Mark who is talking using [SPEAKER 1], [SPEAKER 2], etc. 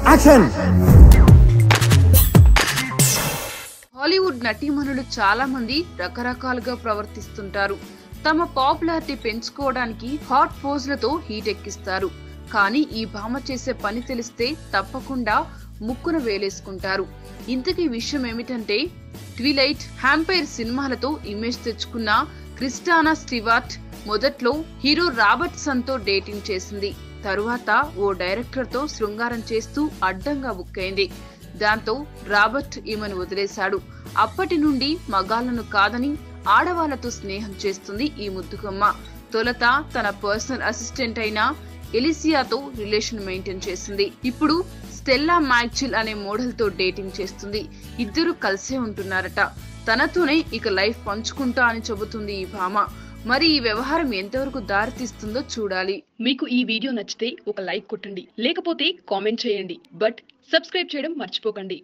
[SPEAKER 1] Action.
[SPEAKER 2] Hollywood నటీమణులు చాలా మంది రకరకాలుగా ప్రవర్తిస్తుంటారు. తమ పాపులారిటీ పెంచుకోవడానికి హాట్ పోజ్లతో హీట్ ఎక్కిస్తారు. కానీ ఈ భామ చేసే పని తెలిస్తే తప్పకుండా ముక్కున వేలేసుకుంటారు. ఇంతకీ విషయం ఏమిటంటే, ట్విలైట్, హ్యాంపైర్ సినిమాలతో ఇమేజ్ తెచ్చుకున్న క్రిస్టినా స్టీవార్ట్ మొదట్లో హీరో రాబర్ట్సన్ తో డేటింగ్ చేసింది. తరువాత ఓ డైరెక్టర్ తో శృంగారం చేస్తూ అడ్డంగా బుక్కైంది. దాంతో రాబర్ట్ ఈమెను వదిలేశాడు. అప్పటి నుండి మగాళ్లను కాదని ఆడవాళ్లతో స్నేహం చేస్తుంది ఈ ముద్దుకమ్మ. తొలత తన పర్సనల్ అసిస్టెంట్ అయిన ఎలిసియాతో రిలేషన్ మెయింటైన్ చేసింది. ఇప్పుడు స్టెల్లా మ్యాక్జిల్ అనే మోడల్ తో డేటింగ్ చేస్తుంది. ఇద్దరు కలిసే ఉంటున్నారట. తనతోనే ఇక లైఫ్ పంచుకుంటా అని చెబుతుంది ఈ భామ. మరి ఈ వ్యవహారం ఎంతవరకు దారితీస్తుందో చూడాలి.
[SPEAKER 3] మీకు ఈ వీడియో నచ్చితే ఒక లైక్ కొట్టండి, లేకపోతే కామెంట్ చేయండి. బట్ సబ్స్క్రైబ్ చేయడం మర్చిపోకండి.